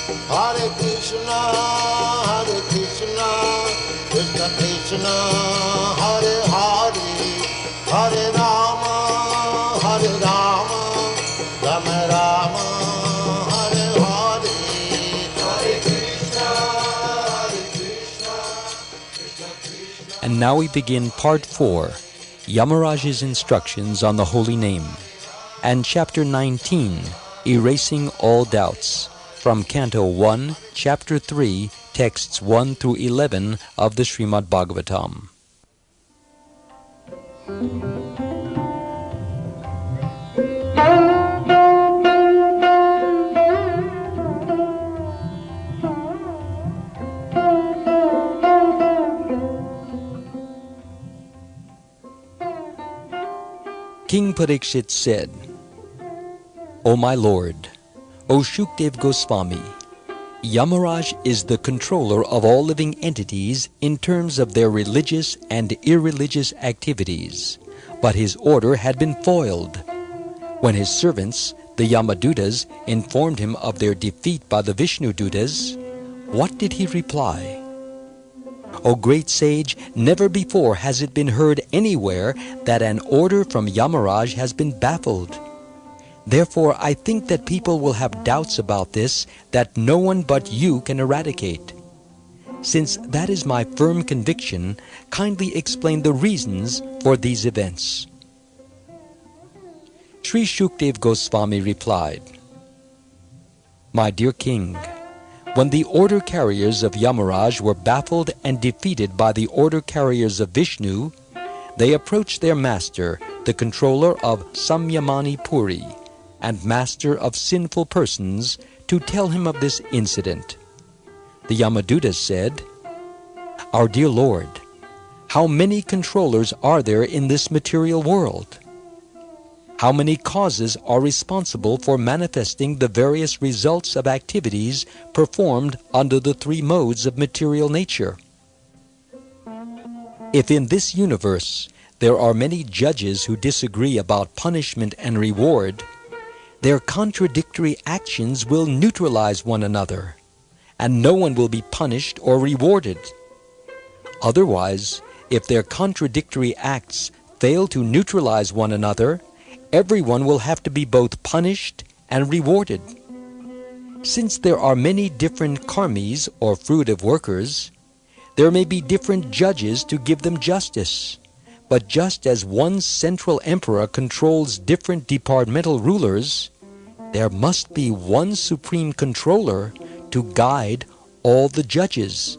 Hare Krishna, Krishna Krishna, Hare Hare, Hare Rama, Rama Rama, Hare Hare, Hare Krishna, Krishna Krishna. And now we begin Part 4, Yamaraj's Instructions on the Holy Name, and Chapter 19, Erasing All Doubts, from Canto 1, Chapter 3, texts 1 through 11 of the Srimad Bhagavatam. King Parikshit said, O my Lord, O Shukdev Goswami, Yamaraj is the controller of all living entities in terms of their religious and irreligious activities, but his order had been foiled. When his servants, the Yamadutas, informed him of their defeat by the Vishnudutas, what did he reply? O great sage, never before has it been heard anywhere that an order from Yamaraj has been baffled. Therefore, I think that people will have doubts about this that no one but you can eradicate. Since that is my firm conviction, kindly explain the reasons for these events. Sri Shukdev Goswami replied, My dear king, when the order carriers of Yamaraj were baffled and defeated by the order carriers of Vishnu, they approached their master, the controller of Samyamani Puri, and master of sinful persons, to tell him of this incident. The Yamadutas said, Our dear Lord, how many controllers are there in this material world? How many causes are responsible for manifesting the various results of activities performed under the three modes of material nature? If in this universe there are many judges who disagree about punishment and reward, their contradictory actions will neutralize one another, and no one will be punished or rewarded. Otherwise, if their contradictory acts fail to neutralize one another, everyone will have to be both punished and rewarded. Since there are many different karmis, or fruitive workers, there may be different judges to give them justice. But just as one central emperor controls different departmental rulers, there must be one supreme controller to guide all the judges.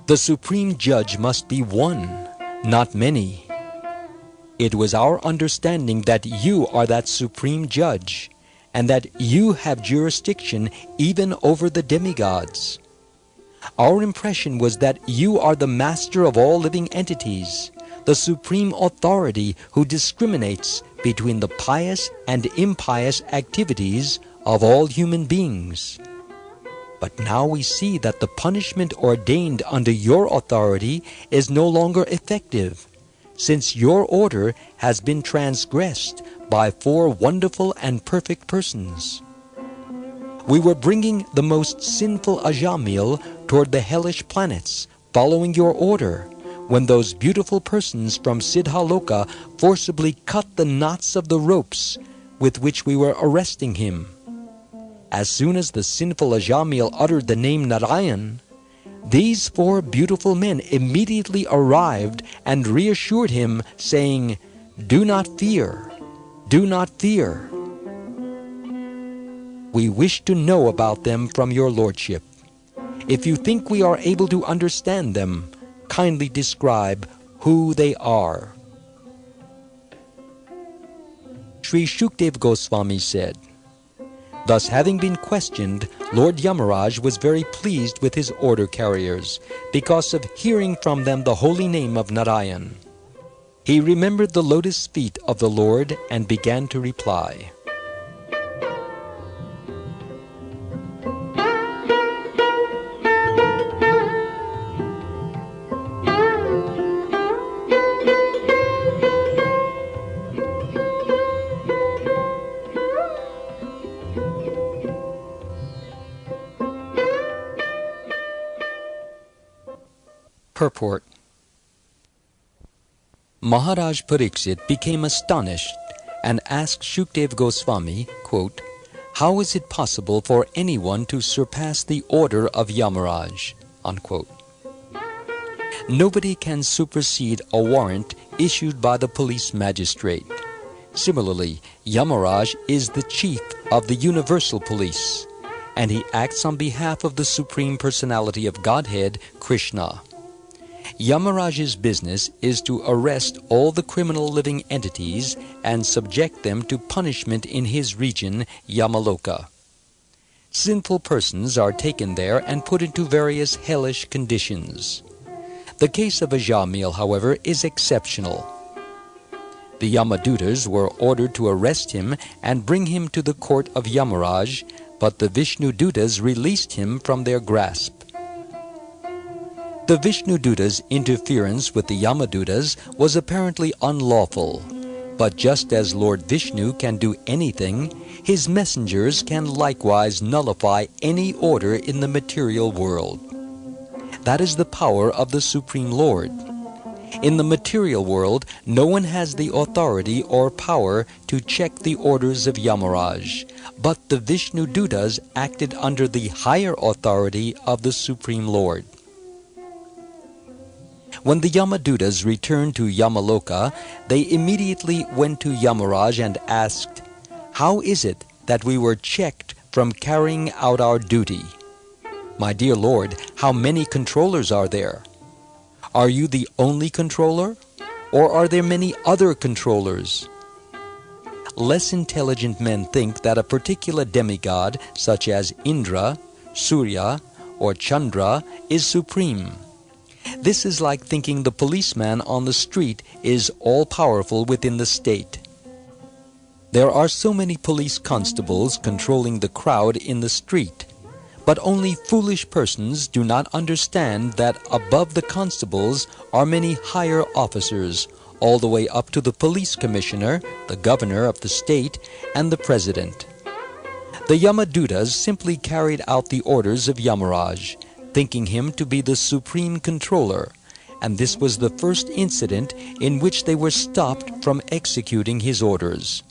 The supreme judge must be one, not many. It was our understanding that you are that supreme judge, and that you have jurisdiction even over the demigods. Our impression was that you are the master of all living entities, the supreme authority who discriminates between the pious and impious activities of all human beings. But now we see that the punishment ordained under your authority is no longer effective, since your order has been transgressed by 4 wonderful and perfect persons. We were bringing the most sinful Ajamil toward the hellish planets, following your order, when those beautiful persons from Siddhaloka forcibly cut the knots of the ropes with which we were arresting him. As soon as the sinful Ajamil uttered the name Narayan, these 4 beautiful men immediately arrived and reassured him, saying, Do not fear, do not fear. We wish to know about them from your lordship. If you think we are able to understand them, kindly describe who they are. Sri Shukdev Goswami said, Thus, having been questioned, Lord Yamaraj was very pleased with his order carriers, because of hearing from them the holy name of Narayan. He remembered the lotus feet of the Lord and began to reply. Purport. Maharaj Pariksit became astonished and asked Shukdev Goswami, quote, "How is it possible for anyone to surpass the order of Yamaraj?" Unquote. Nobody can supersede a warrant issued by the police magistrate. Similarly, Yamaraj is the chief of the universal police, and he acts on behalf of the Supreme Personality of Godhead, Krishna. Yamaraj's business is to arrest all the criminal living entities and subject them to punishment in his region, Yamaloka. Sinful persons are taken there and put into various hellish conditions. The case of Ajamil, however, is exceptional. The Yamadutas were ordered to arrest him and bring him to the court of Yamaraj, but the Vishnudutas released him from their grasp. The Vishnudutas' interference with the Yamadutas was apparently unlawful, but just as Lord Vishnu can do anything, his messengers can likewise nullify any order in the material world. That is the power of the Supreme Lord. In the material world, no one has the authority or power to check the orders of Yamaraj, but the Vishnudutas acted under the higher authority of the Supreme Lord. When the Yamadutas returned to Yamaloka, they immediately went to Yamaraj and asked, "How is it that we were checked from carrying out our duty? My dear Lord, how many controllers are there? Are you the only controller, or are there many other controllers?" Less intelligent men think that a particular demigod, such as Indra, Surya, or Chandra, is supreme. This is like thinking the policeman on the street is all-powerful within the state. There are so many police constables controlling the crowd in the street, but only foolish persons do not understand that above the constables are many higher officers, all the way up to the police commissioner, the governor of the state, and the president. The Yamadutas simply carried out the orders of Yamaraj, thinking him to be the supreme controller, and this was the first incident in which they were stopped from executing his orders.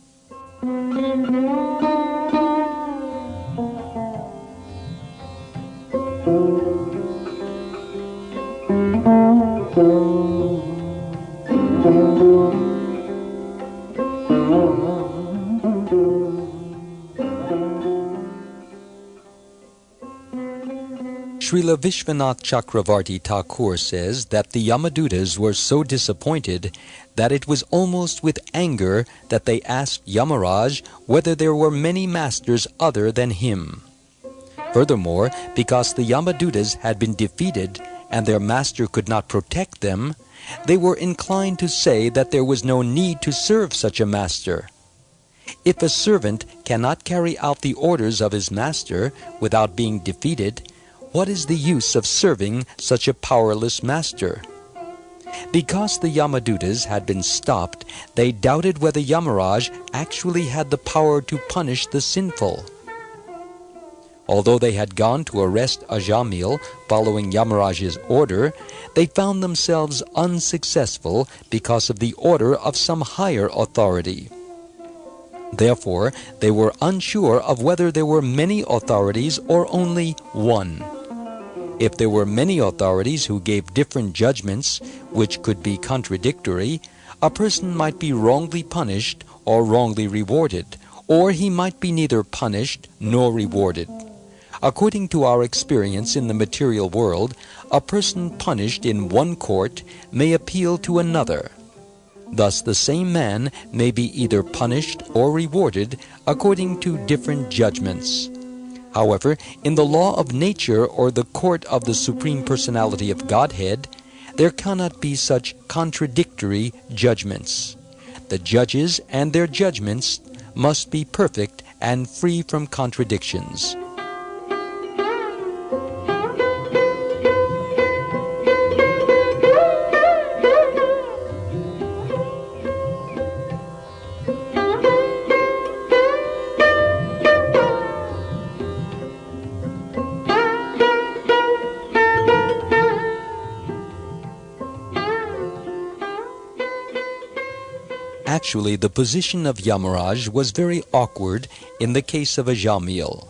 Srila Vishwanath Chakravarti Thakur says that the Yamadutas were so disappointed that it was almost with anger that they asked Yamaraj whether there were many masters other than him. Furthermore, because the Yamadutas had been defeated and their master could not protect them, they were inclined to say that there was no need to serve such a master. If a servant cannot carry out the orders of his master without being defeated, what is the use of serving such a powerless master? Because the Yamadutas had been stopped, they doubted whether Yamaraj actually had the power to punish the sinful. Although they had gone to arrest Ajamil following Yamaraj's order, they found themselves unsuccessful because of the order of some higher authority. Therefore, they were unsure of whether there were many authorities or only one. If there were many authorities who gave different judgments, which could be contradictory, a person might be wrongly punished or wrongly rewarded, or he might be neither punished nor rewarded. According to our experience in the material world, a person punished in one court may appeal to another. Thus the same man may be either punished or rewarded according to different judgments. However, in the law of nature or the court of the Supreme Personality of Godhead, there cannot be such contradictory judgments. The judges and their judgments must be perfect and free from contradictions. Actually, the position of Yamaraj was very awkward in the case of Ajamil,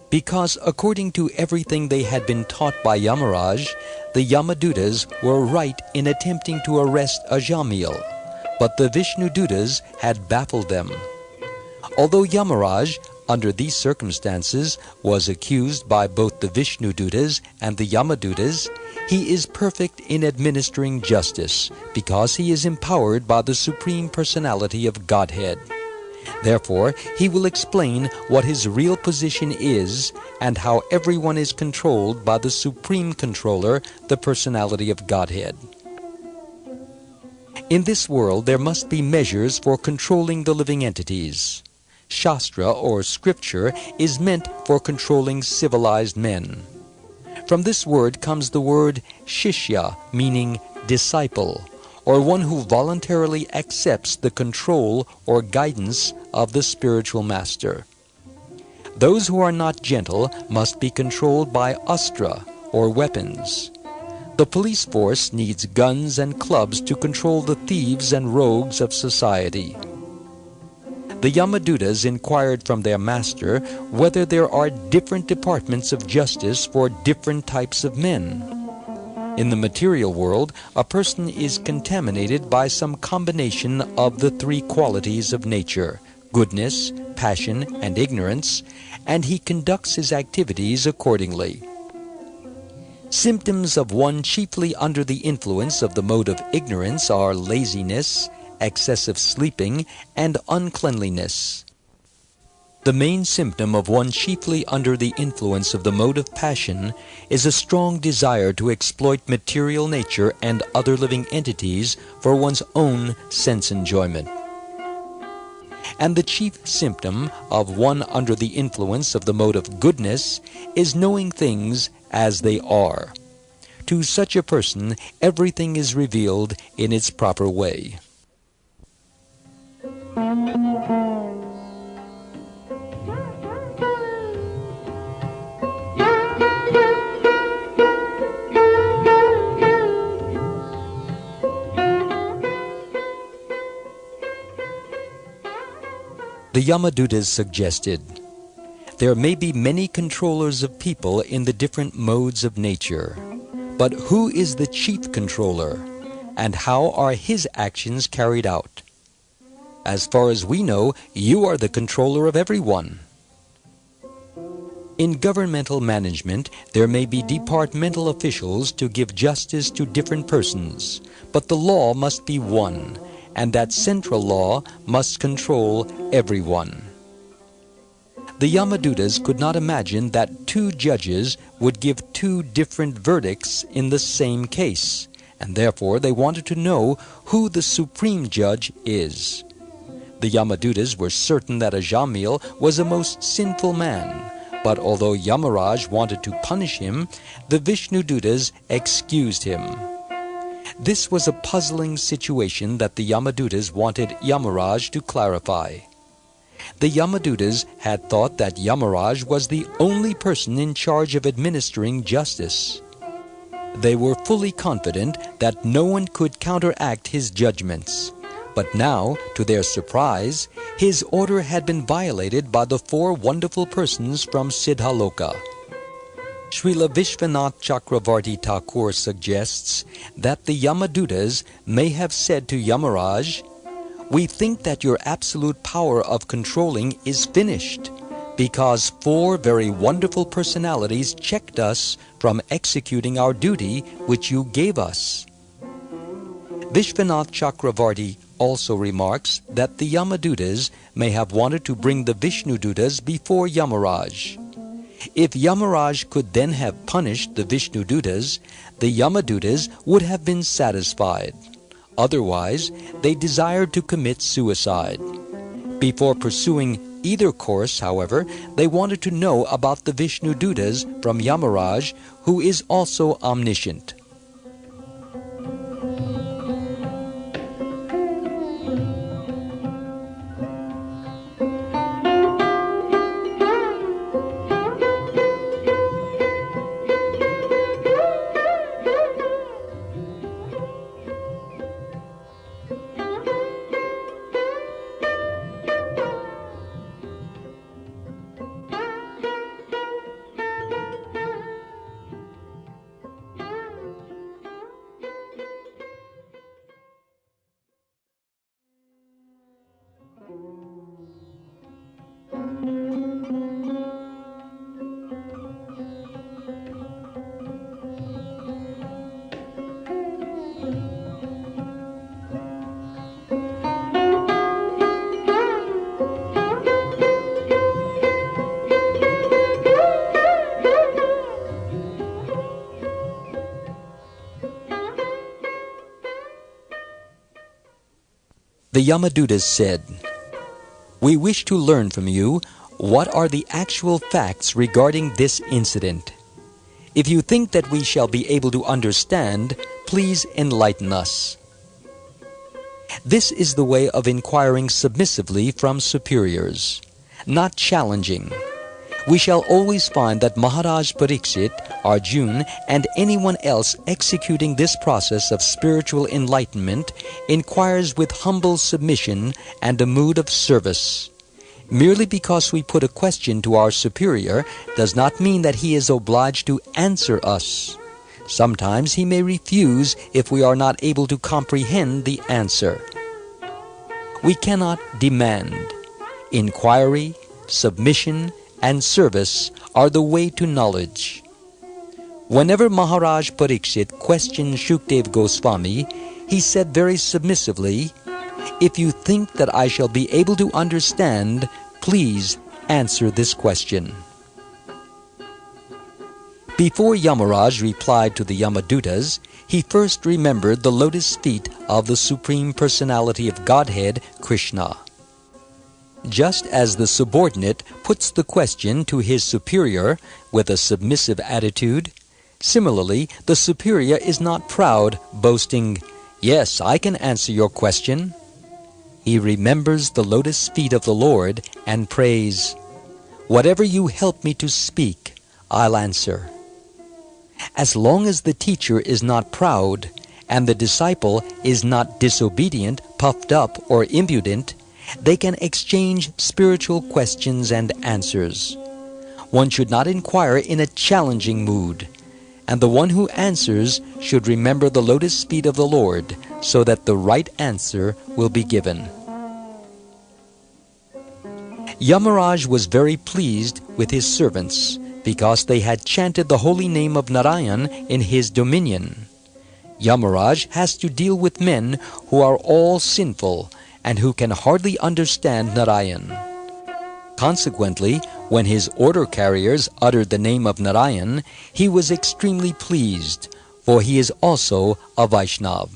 because according to everything they had been taught by Yamaraj, the Yamadutas were right in attempting to arrest Ajamil, but the Vishnudutas had baffled them. Although Yamaraj, under these circumstances, was accused by both the Vishnudutas and the Yamadutas, he is perfect in administering justice, because he is empowered by the Supreme Personality of Godhead. Therefore, he will explain what his real position is and how everyone is controlled by the Supreme Controller, the Personality of Godhead. In this world, there must be measures for controlling the living entities. Shastra, or scripture, is meant for controlling civilized men. From this word comes the word shishya, meaning disciple, or one who voluntarily accepts the control or guidance of the spiritual master. Those who are not gentle must be controlled by astra, or weapons. The police force needs guns and clubs to control the thieves and rogues of society. The Yamadutas inquired from their master whether there are different departments of justice for different types of men. In the material world, a person is contaminated by some combination of the three qualities of nature, goodness, passion, and ignorance, and he conducts his activities accordingly. Symptoms of one chiefly under the influence of the mode of ignorance are laziness, excessive sleeping, and uncleanliness. The main symptom of one chiefly under the influence of the mode of passion is a strong desire to exploit material nature and other living entities for one's own sense enjoyment. And the chief symptom of one under the influence of the mode of goodness is knowing things as they are. To such a person, everything is revealed in its proper way. The Yamadutas suggested, there may be many controllers of people in the different modes of nature, but who is the chief controller, and how are his actions carried out? As far as we know, you are the controller of everyone. In governmental management, there may be departmental officials to give justice to different persons, but the law must be one, and that central law must control everyone. The Yamadutas could not imagine that two judges would give two different verdicts in the same case, and therefore they wanted to know who the supreme judge is. The Yamadutas were certain that Ajamil was a most sinful man, but although Yamaraj wanted to punish him, the Vishnudutas excused him. This was a puzzling situation that the Yamadutas wanted Yamaraj to clarify. The Yamadutas had thought that Yamaraj was the only person in charge of administering justice. They were fully confident that no one could counteract his judgments. But now, to their surprise, his order had been violated by the four wonderful persons from Siddhaloka. Srila Vishwanath Chakravarti Thakur suggests that the Yamadutas may have said to Yamaraj, "We think that your absolute power of controlling is finished, because four very wonderful personalities checked us from executing our duty which you gave us." Vishwanath Chakravarti also remarks that the Yamadutas may have wanted to bring the Vishnudutas before Yamaraj. If Yamaraj could then have punished the Vishnudutas, the Yamadutas would have been satisfied. Otherwise, they desired to commit suicide. Before pursuing either course, however, they wanted to know about the Vishnudutas from Yamaraj, who is also omniscient. The Yamadutas said, "We wish to learn from you what are the actual facts regarding this incident. If you think that we shall be able to understand, please enlighten us." This is the way of inquiring submissively from superiors, not challenging. We shall always find that Maharaj Pariksit, Arjun, and anyone else executing this process of spiritual enlightenment inquires with humble submission and a mood of service. Merely because we put a question to our superior does not mean that he is obliged to answer us. Sometimes he may refuse if we are not able to comprehend the answer. We cannot demand. Inquiry, submission, and service are the way to knowledge. Whenever Maharaj Pariksit questioned Shukdev Goswami, he said very submissively, "If you think that I shall be able to understand, please answer this question." Before Yamaraj replied to the Yamadutas, he first remembered the lotus feet of the Supreme Personality of Godhead, Krishna. Just as the subordinate puts the question to his superior with a submissive attitude, similarly, the superior is not proud, boasting, "Yes, I can answer your question." He remembers the lotus feet of the Lord and prays, "Whatever you help me to speak, I'll answer." As long as the teacher is not proud and the disciple is not disobedient, puffed up, or impudent, they can exchange spiritual questions and answers. One should not inquire in a challenging mood, and the one who answers should remember the lotus feet of the Lord, so that the right answer will be given. Yamaraj was very pleased with his servants, because they had chanted the holy name of Narayan in his dominion. Yamaraj has to deal with men who are all sinful, and who can hardly understand Narayan. Consequently, when his order carriers uttered the name of Narayan, he was extremely pleased, for he is also a Vaishnav.